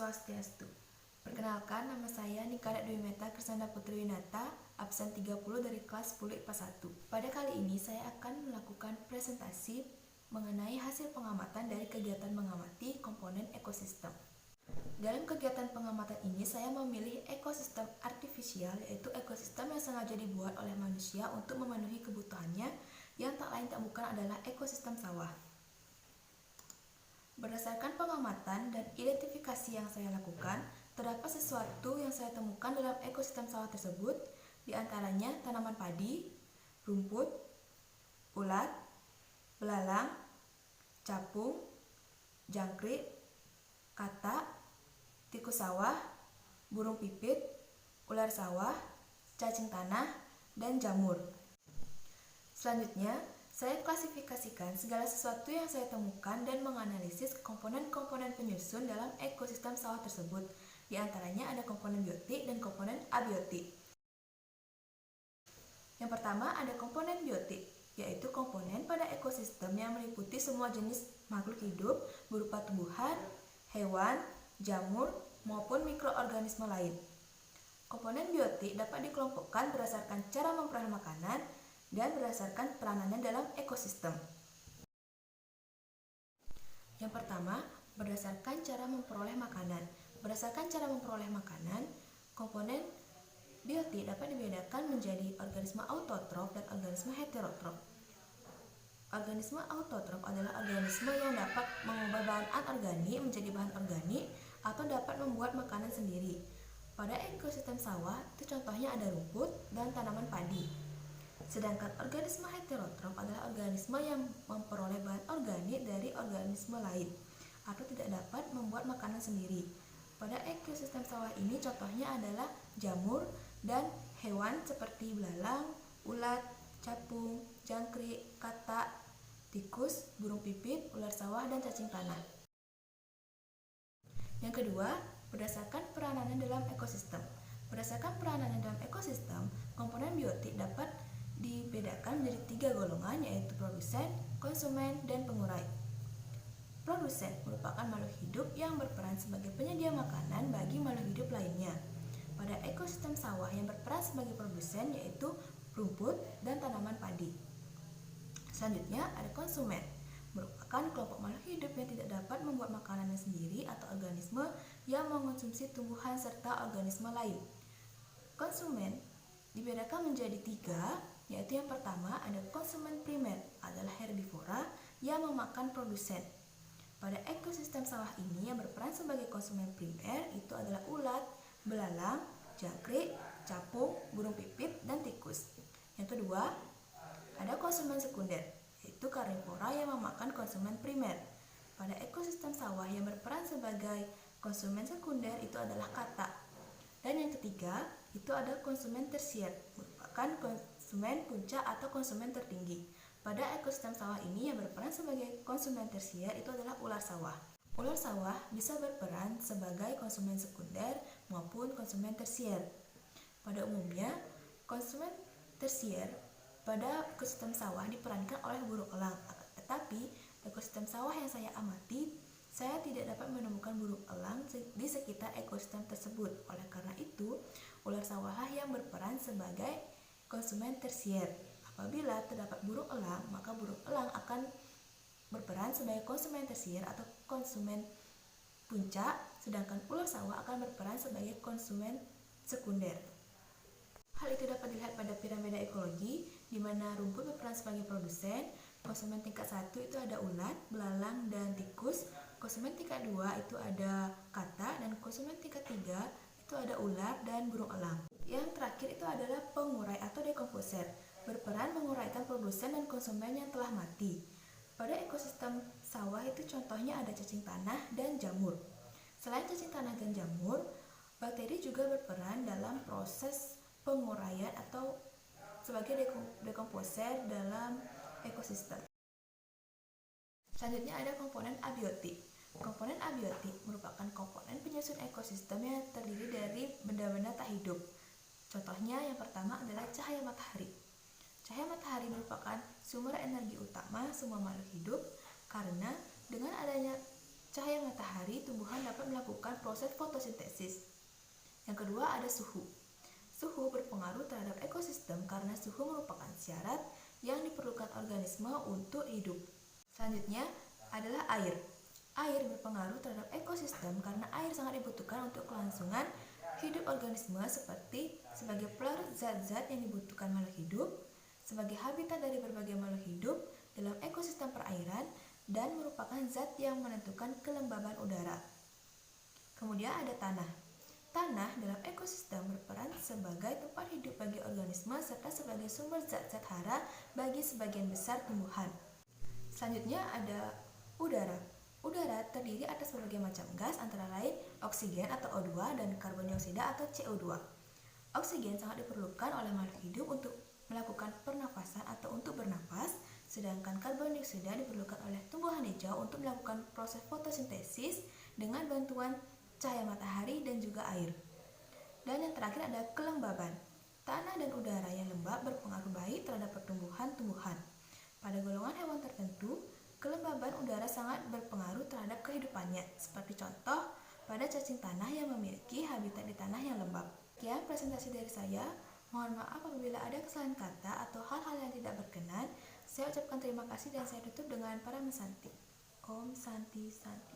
Swastiastu. Perkenalkan, nama saya Nikada Dwi Meta Krisnanda Putri Winata, absen 30 dari kelas 10 IPA 1. Pada kali ini saya akan melakukan presentasi mengenai hasil pengamatan dari kegiatan mengamati komponen ekosistem. Dalam kegiatan pengamatan ini saya memilih ekosistem artifisial, yaitu ekosistem yang sengaja dibuat oleh manusia untuk memenuhi kebutuhannya, yang tak lain tak bukan adalah ekosistem sawah. Berdasarkan pengamatan dan identifikasi yang saya lakukan, terdapat sesuatu yang saya temukan dalam ekosistem sawah tersebut, di antaranya tanaman padi, rumput, ulat, belalang, capung, jangkrik, katak, tikus sawah, burung pipit, ular sawah, cacing tanah, dan jamur. Selanjutnya, saya klasifikasikan segala sesuatu yang saya temukan dan menganalisis komponen-komponen penyusun dalam ekosistem sawah tersebut. Di antaranya ada komponen biotik dan komponen abiotik. Yang pertama ada komponen biotik, yaitu komponen pada ekosistem yang meliputi semua jenis makhluk hidup berupa tumbuhan, hewan, jamur, maupun mikroorganisme lain. Komponen biotik dapat dikelompokkan berdasarkan cara memperoleh makanan dan berdasarkan peranannya dalam ekosistem. Yang pertama, berdasarkan cara memperoleh makanan. Berdasarkan cara memperoleh makanan, komponen biotik dapat dibedakan menjadi organisme autotrof dan organisme heterotrof. Organisme autotrof adalah organisme yang dapat mengubah bahan anorganik menjadi bahan organik atau dapat membuat makanan sendiri. Pada ekosistem sawah, itu contohnya ada rumput dan tanaman padi. Sedangkan organisme heterotrof adalah organisme yang memperoleh bahan organik dari organisme lain atau tidak dapat membuat makanan sendiri. Pada ekosistem sawah ini contohnya adalah jamur dan hewan seperti belalang, ulat, capung, jangkrik, katak, tikus, burung pipit, ular sawah, dan cacing tanah. Yang kedua, berdasarkan peranan dalam ekosistem. Berdasarkan peranan dalam ekosistem, komponen biotik dapat dibedakan menjadi 3 golongan, yaitu produsen, konsumen, dan pengurai. Produsen merupakan makhluk hidup yang berperan sebagai penyedia makanan bagi makhluk hidup lainnya. Pada ekosistem sawah yang berperan sebagai produsen yaitu rumput dan tanaman padi. Selanjutnya ada konsumen, merupakan kelompok makhluk hidup yang tidak dapat membuat makanannya sendiri atau organisme yang mengonsumsi tumbuhan serta organisme lain. Konsumen dibedakan menjadi 3, yaitu yang pertama ada konsumen primer, adalah herbivora yang memakan produsen. Pada ekosistem sawah ini yang berperan sebagai konsumen primer itu adalah ulat, belalang, jangkrik, capung, burung pipit, dan tikus. Yang kedua ada konsumen sekunder, yaitu karnivora yang memakan konsumen primer. Pada ekosistem sawah yang berperan sebagai konsumen sekunder itu adalah katak. Dan yang ketiga itu ada konsumen tersier, merupakan konsumen puncak atau konsumen tertinggi. Pada ekosistem sawah ini yang berperan sebagai konsumen tersier itu adalah ular sawah. Ular sawah bisa berperan sebagai konsumen sekunder maupun konsumen tersier. Pada umumnya, konsumen tersier pada ekosistem sawah diperankan oleh burung elang. Tetapi ekosistem sawah yang saya amati, saya tidak dapat menemukan burung elang di sekitar ekosistem tersebut. Oleh karena itu, ular sawahlah yang berperan sebagai konsumen tersier. Apabila terdapat burung elang, maka burung elang akan berperan sebagai konsumen tersier atau konsumen puncak, sedangkan ular sawah akan berperan sebagai konsumen sekunder. Hal itu dapat dilihat pada piramida ekologi, di mana rumput berperan sebagai produsen. Konsumen tingkat 1 itu ada ulat, belalang, dan tikus. Konsumen tingkat 2 itu ada katak, dan konsumen tingkat 3 itu ada ular dan burung elang. Yang terakhir itu adalah pengurai atau dekomposer, berperan menguraikan produsen dan konsumen yang telah mati. Pada ekosistem sawah itu contohnya ada cacing tanah dan jamur. Selain cacing tanah dan jamur, bakteri juga berperan dalam proses penguraian atau sebagai dekomposer dalam ekosistem. Selanjutnya ada komponen abiotik. Komponen abiotik merupakan komponen penyusun ekosistem yang terdiri dari benda-benda tak hidup. Contohnya yang pertama adalah cahaya matahari. Cahaya matahari merupakan sumber energi utama semua makhluk hidup karena dengan adanya cahaya matahari, tumbuhan dapat melakukan proses fotosintesis. Yang kedua ada suhu. Suhu berpengaruh terhadap ekosistem karena suhu merupakan syarat yang diperlukan organisme untuk hidup. Selanjutnya adalah air. Air berpengaruh terhadap ekosistem karena air sangat dibutuhkan untuk kelangsungan hidup organisme seperti sebagai pelarut zat-zat yang dibutuhkan makhluk hidup, sebagai habitat dari berbagai makhluk hidup dalam ekosistem perairan, dan merupakan zat yang menentukan kelembaban udara. Kemudian ada tanah. Tanah dalam ekosistem berperan sebagai tempat hidup bagi organisme serta sebagai sumber zat-zat hara bagi sebagian besar tumbuhan. Selanjutnya ada udara. Udara terdiri atas berbagai macam gas antara lain oksigen atau O2 dan karbon dioksida atau CO2. Oksigen sangat diperlukan oleh makhluk hidup untuk melakukan pernafasan atau untuk bernapas, sedangkan karbon dioksida diperlukan oleh tumbuhan hijau untuk melakukan proses fotosintesis dengan bantuan cahaya matahari dan juga air. Dan yang terakhir ada kelembaban. Tanah dan udara yang lembab berpengaruh baik terhadap pertumbuhan-tumbuhan. Pada golongan hewan tertentu, kelembaban udara sangat berpengaruh terhadap kehidupannya, seperti contoh pada cacing tanah yang memiliki habitat di tanah yang lembab. Sekian presentasi dari saya. Mohon maaf apabila ada kesalahan kata atau hal-hal yang tidak berkenan. Saya ucapkan terima kasih dan saya tutup dengan para mesanti. Om Santi Santi.